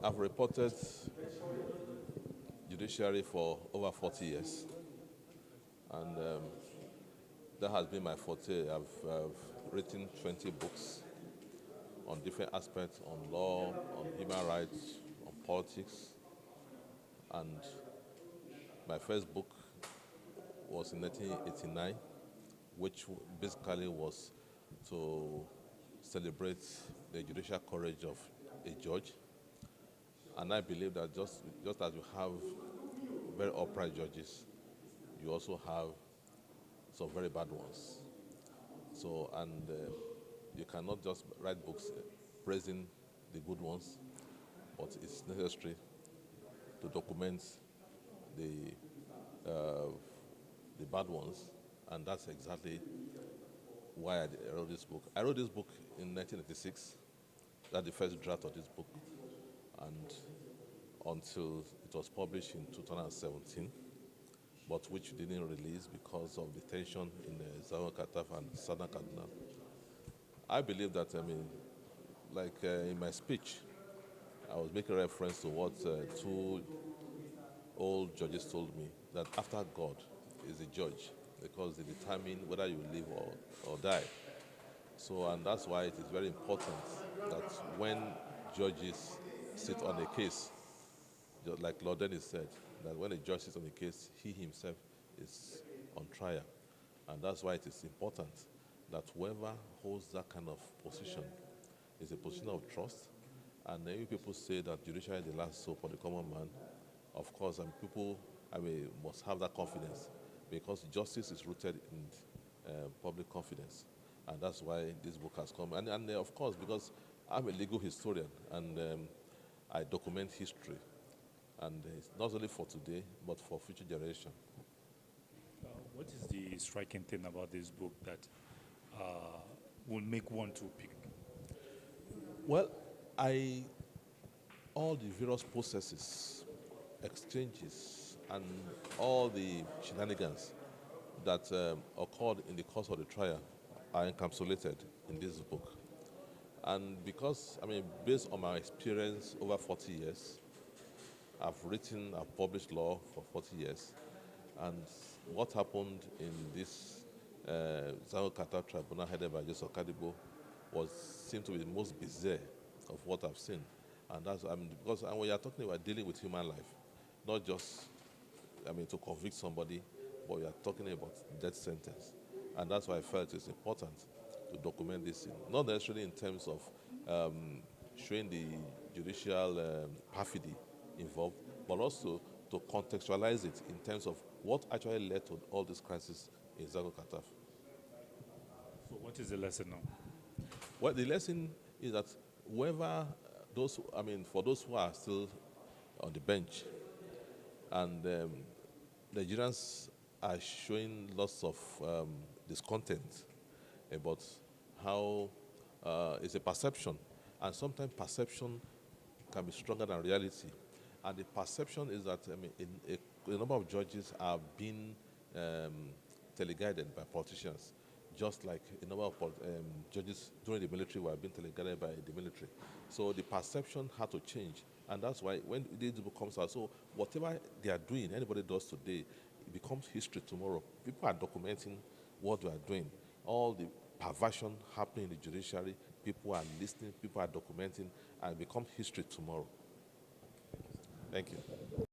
I've reported judiciary for over 40 years, and that has been my forte. I've written 20 books on different aspects, on law, on human rights, on politics, and my first book was in 1989, which basically was to celebrate the judicial courage of a judge. And I believe that just as you have very upright judges, you also have some very bad ones. So, and you cannot just write books praising the good ones, but it's necessary to document the bad ones, and that's exactly why I wrote this book. I wrote this book in 1986. That's the first draft of this book, and until it was published in 2017, but which didn't release because of the tension in the Zawa Kataf and Southern Kaduna. I believe that, in my speech, I was making reference to what two old judges told me, that after God is a judge, because they determine whether you live or die. So, and that's why it is very important that when judges sit on a case, just like Lord Dennis said, that when a judge sits on a case, he himself is on trial. And that's why it is important that whoever holds that kind of position is a position of trust. And many people say that judiciary is the last hope for the common man. Of course, and people must have that confidence, because justice is rooted in public confidence. And that's why this book has come. And of course, because I'm a legal historian, and I document history. And it's not only for today, but for future generations. What is the striking thing about this book that will make one to pick? Well, all the various processes, exchanges, and all the shenanigans that occurred in the course of the trial are encapsulated in this book. And because, based on my experience over 40 years, I've published law for 40 years, and what happened in this Zaho Kata tribunal headed by Judicial seemed to be the most bizarre of what I've seen. And that's, because when you're talking about dealing with human life, not just, to convict somebody, but you're talking about death sentence. And that's why I felt it's important to document this, not necessarily in terms of showing the judicial perfidy involved, but also to contextualize it in terms of what actually led to all this crisis in Zago Kataf. So what is the lesson now? Well, the lesson is that whoever, for those who are still on the bench, and Nigerians are showing lots of discontent about how it's a perception, and sometimes perception can be stronger than reality. And the perception is that a number of judges are being teleguided by politicians, just like a number of judges during the military were being teleguided by the military. So the perception had to change, and that's why when this book comes out, so whatever they are doing, anybody does today, it becomes history tomorrow. People are documenting what they are doing. All the perversion happening in the judiciary, people are listening, people are documenting, and it becomes history tomorrow. Thank you.